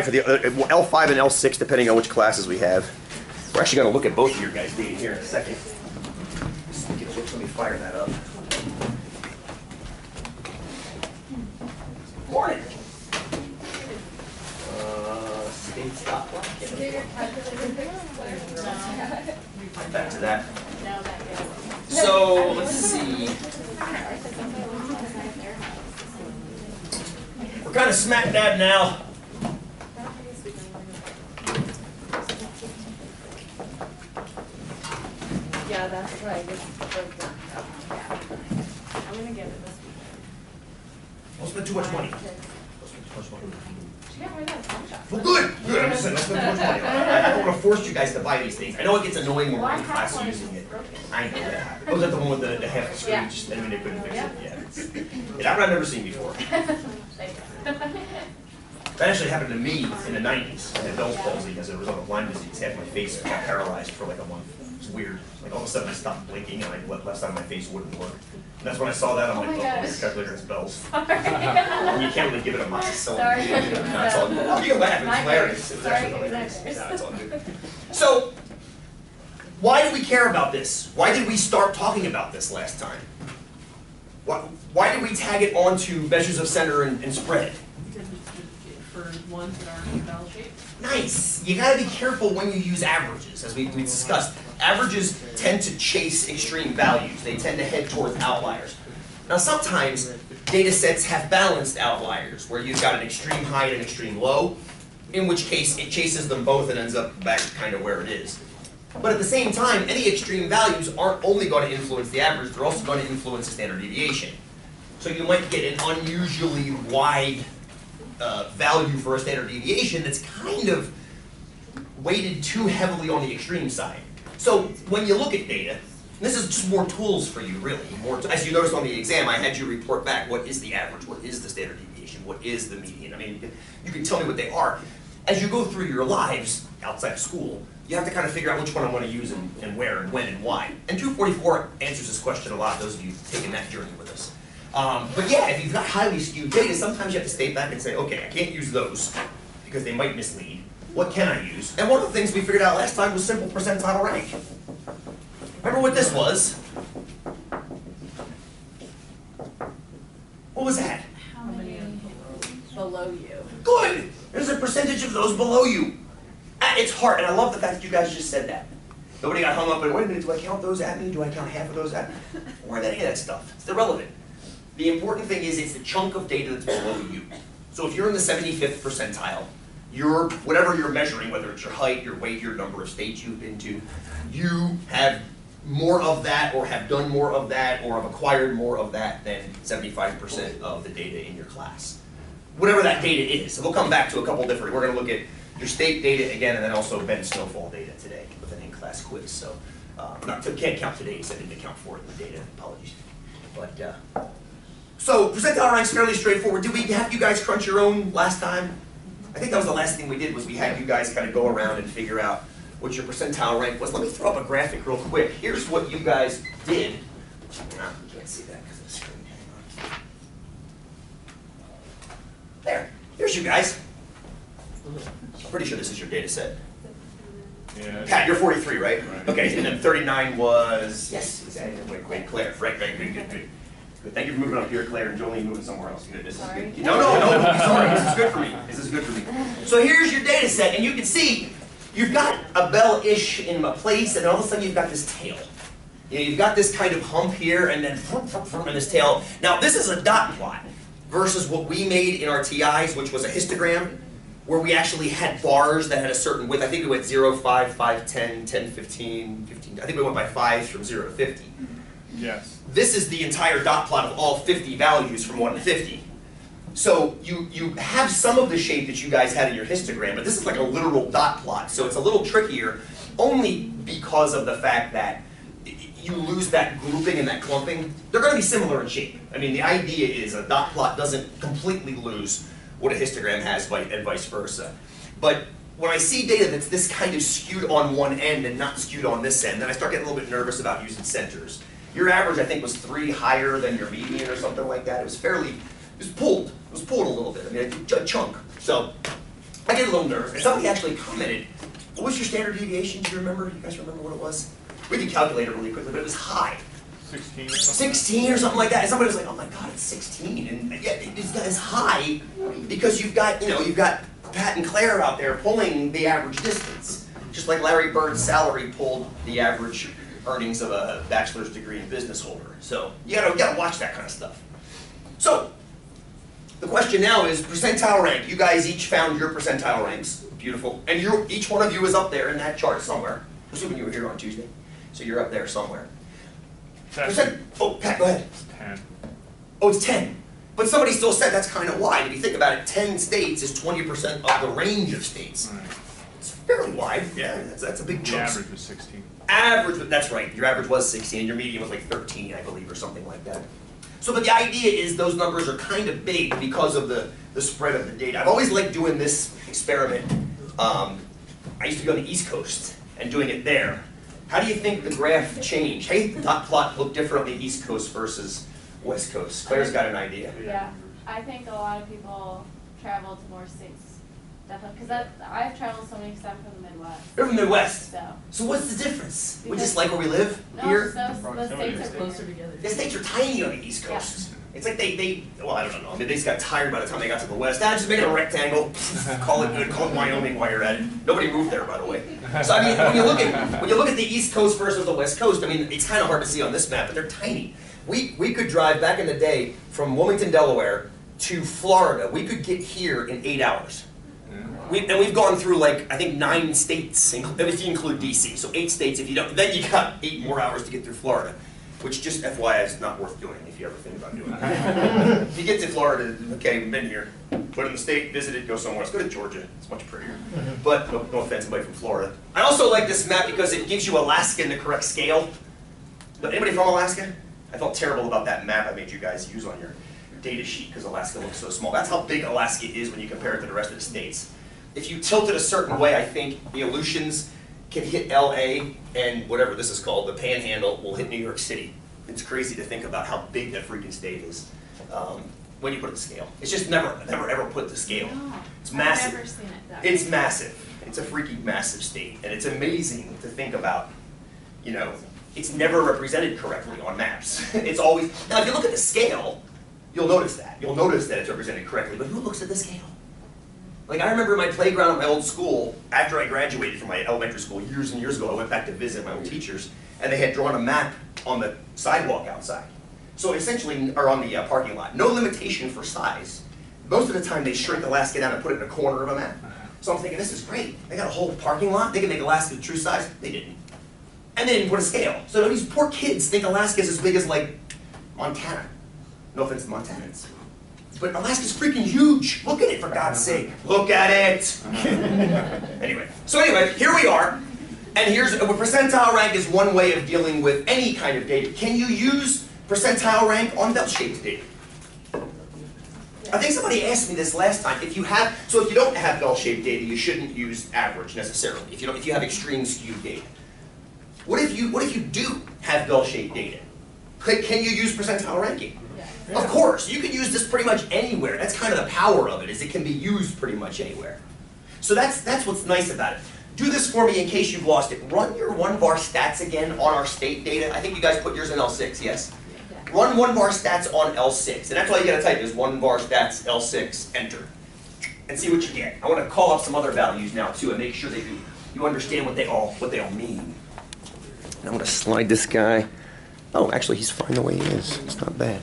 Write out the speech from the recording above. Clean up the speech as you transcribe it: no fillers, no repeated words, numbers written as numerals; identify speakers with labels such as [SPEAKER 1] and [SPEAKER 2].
[SPEAKER 1] For the L5 and L6, depending on which classes we have. We're actually going to look at both of your guys' data here in a second. Let me fire that up. Morning. State stop. Back to that. So let's see. We're kind of smack dab now.
[SPEAKER 2] Yeah, that's right. I'm gonna get it this week.
[SPEAKER 1] Don't spend too much money.
[SPEAKER 2] Yeah, we're not phone shop.
[SPEAKER 1] Well, good. Good. I'm just saying, don't spend too much money. I don't want to force you guys to buy these things. I know it gets annoying when we're in class using it. I know that. Was that the one with the half the screen?
[SPEAKER 2] Yeah.
[SPEAKER 1] Just, I mean, they couldn't fix it. Yeah. I've never seen before. That actually happened to me in the 90s. I had Bell's palsy as a result of Lyme disease. Half my face got paralyzed for like a month. It was weird. Like all of a sudden I stopped blinking and like left side of my face wouldn't work. And that's when I saw that. I'm like, oh, your calculator has Bell's. And you can't really give it a amoxicillin.
[SPEAKER 2] Sorry.
[SPEAKER 1] No, it's all good. Oh, you can laugh. It's hilarious. It was actually hilarious. No, it's all good. So, why do we care about this? Why did we start talking about this last time? Why did we tag it onto measures of center and spread?
[SPEAKER 3] For ones that aren't in bell shape.
[SPEAKER 1] Nice. You got to be careful when you use averages, as we discussed. Averages tend to chase extreme values. They tend to head towards outliers. Now, sometimes data sets have balanced outliers, where you've got an extreme high and an extreme low, in which case it chases them both and ends up back kind of where it is. But at the same time, any extreme values aren't only going to influence the average, they're also going to influence the standard deviation. So you might get an unusually wide value for a standard deviation that's kind of weighted too heavily on the extreme side. So when you look at data, this is just more tools for you, really. As you noticed on the exam, I had you report back what is the average, what is the standard deviation, what is the median. I mean, you can tell me what they are. As you go through your lives outside of school, you have to kind of figure out which one I want to use and where and when and why. And 244 answers this question a lot, those of you taking that journey with us. But yeah, if you've got highly skewed data, sometimes you have to stay back and say, okay, I can't use those because they might mislead. What can I use? And one of the things we figured out last time was simple percentile rank. Remember what this was? What was that?
[SPEAKER 2] How many below you?
[SPEAKER 1] Good! There's a percentage of those below you. It's hard, and I love the fact that you guys just said that. Nobody got hung up and, wait a minute, do I count those at me? Do I count half of those at me? Or any of that stuff. It's irrelevant. The important thing is it's the chunk of data that's below you. So if you're in the 75th percentile, whatever you're measuring, whether it's your height, your weight, your number of states you've been to, you have more of that or have done more of that or have acquired more of that than 75% of the data in your class. Whatever that data is. So we'll come back to a couple different, we're going to look at your state data again and then also Bend snowfall data today with an in-class quiz. So can't count today, so I didn't account for it in the data, apologies. But so percentile rank's fairly straightforward. Did we have you guys crunch your own last time? I think that was the last thing we did was we had you guys kind of go around and figure out what your percentile rank was. Let me throw up a graphic real quick. Here's what you guys did. No, you can't see that because of the screen. Hang on. There. Here's you guys. I'm pretty sure this is your data set.
[SPEAKER 4] Yeah.
[SPEAKER 1] Pat, you're 43, right? Okay, and then 39 was, yes, exactly. Wait, Claire. Right, good. Good. Thank you for moving up here, Claire, and Jolene moving somewhere else. Good. This is good. No, sorry. This is good for me. This is good for me. So here's your data set, and you can see you've got a bell-ish in a place, and all of a sudden you've got this tail. You know, you've got this kind of hump here, and then and this tail. Now this is a dot plot versus what we made in our TIs, which was a histogram, where we actually had bars that had a certain width. I think we went 0, 5, 5, 10, 10, 15, 15. I think we went by 5 from 0 to 50.
[SPEAKER 4] Yes.
[SPEAKER 1] This is the entire dot plot of all 50 values from 1 to 50. So you have some of the shape that you guys had in your histogram, but this is like a literal dot plot. So it's a little trickier only because of the fact that you lose that grouping and that clumping. They're going to be similar in shape. I mean, the idea is a dot plot doesn't completely lose what a histogram has and vice versa. But when I see data that's this kind of skewed on one end and not skewed on this end, then I start getting a little bit nervous about using centers. Your average, I think, was 3 higher than your median or something like that. It was pulled. It was pulled a little bit. I mean, a chunk. So I get a little nervous. And somebody actually commented, what was your standard deviation? Do you remember? You guys remember what it was? We could calculate it really quickly, but it was high.
[SPEAKER 4] 16 or something?
[SPEAKER 1] 16 or something like that. And somebody was like, oh my God, it's 16. And yeah, it's high because you've got Pat and Claire out there pulling the average distance. Just like Larry Bird's salary pulled the average earnings of a bachelor's degree in business holder. So you gotta watch that kind of stuff. So the question now is percentile rank. You guys each found your percentile ranks. Beautiful. And each one of you is up there in that chart somewhere. Assuming you were here on Tuesday. So you're up there somewhere. Oh, Pat, go ahead.
[SPEAKER 4] 10.
[SPEAKER 1] Oh, it's 10. But somebody still said that's kind of wide. If you think about it, 10 states is 20% of the range of states.
[SPEAKER 4] Right.
[SPEAKER 1] It's fairly wide. Yeah, that's a big
[SPEAKER 4] The
[SPEAKER 1] chunk.
[SPEAKER 4] average was 16.
[SPEAKER 1] Average, that's right. Your average was 16, and your median was like 13, I believe, or something like that. So, but the idea is those numbers are kind of big because of the spread of the data. I've always liked doing this experiment. I used to be on the East Coast and doing it there. How do you think the graph changed? How do you think the dot plot look differently East Coast versus West Coast? Claire's got an idea.
[SPEAKER 2] Yeah, I think a lot of people travel to more states. Definitely, because I've traveled so many times from the Midwest.
[SPEAKER 1] They're from the Midwest.
[SPEAKER 2] So.
[SPEAKER 1] So what's the difference? We
[SPEAKER 2] Because-
[SPEAKER 1] just like where we live
[SPEAKER 2] No,
[SPEAKER 1] here?
[SPEAKER 2] so the
[SPEAKER 4] Proximity.
[SPEAKER 2] states are
[SPEAKER 3] Closer together.
[SPEAKER 1] The states are tiny on the East Coast. It's like well, I don't know. I mean, they just got tired by the time they got to the West. Just make it a rectangle. Call it good. Call it Wyoming while you're at it. Nobody moved there, by the way. So I mean, when you look at the East Coast versus the West Coast, I mean, it's kind of hard to see on this map, but they're tiny. We could drive back in the day from Wilmington, Delaware, to Florida. We could get here in 8 hours. And we've gone through like I think 9 states, if you include DC. So 8 states. If you don't, then you got 8 more hours to get through Florida, which just FYI is not worth doing if you ever think about doing it. If you get to Florida, okay, we've been here, put in the state, visited, go somewhere else. Go to Georgia. It's much prettier. But no offense, anybody from Florida. I also like this map because it gives you Alaska in the correct scale. But anybody from Alaska? I felt terrible about that map I made you guys use on your data sheet because Alaska looks so small. That's how big Alaska is when you compare it to the rest of the states. If you tilt it a certain way, I think the Aleutians can hit LA and whatever this is called, the Panhandle, will hit New York City. It's crazy to think about how big that freaking state is when you put it to scale. It's just never ever put to scale.
[SPEAKER 2] No,
[SPEAKER 1] It's massive.
[SPEAKER 2] I've never seen it that
[SPEAKER 1] It's
[SPEAKER 2] way.
[SPEAKER 1] massive. It's a freaking massive state, and it's amazing to think about. You know, it's never represented correctly on maps. It's always now. If you look at the scale, you'll notice that. You'll notice that it's represented correctly. But who looks at the scale? Like I remember my playground at my old school. After I graduated from my elementary school years and years ago, I went back to visit my old teachers, and they had drawn a map on the sidewalk outside. So essentially, or on the parking lot. No limitation for size. Most of the time, they shrink Alaska down and put it in a corner of a map. So I'm thinking, this is great. They got a whole parking lot. They can make Alaska the true size. They didn't. And they didn't put a scale. So these poor kids think Alaska is as big as, like, Montana. No offense to Montanans. But Alaska's freaking huge. Look at it, for God's sake. Look at it. Anyway, here we are. And here's a percentile rank is one way of dealing with any kind of data. Can you use percentile rank on bell-shaped data? I think somebody asked me this last time. If you don't have bell-shaped data, you shouldn't use average necessarily. If you have extreme skewed data. What if you do have bell-shaped data? Can you use percentile ranking?
[SPEAKER 2] Yeah.
[SPEAKER 1] Of course, you can use this pretty much anywhere. That's kind of the power of it, is it can be used pretty much anywhere. So that's what's nice about it. Do this for me in case you've lost it. Run your 1VAR stats again on our state data. I think you guys put yours in L6, yes?
[SPEAKER 2] Yeah.
[SPEAKER 1] Run 1VAR stats on L6. And that's all you gotta type is 1VAR stats L6, enter. And see what you get. I wanna call up some other values now too and make sure that you understand what they all mean. And I'm gonna slide this guy. Oh, actually he's fine the way he is. It's not bad.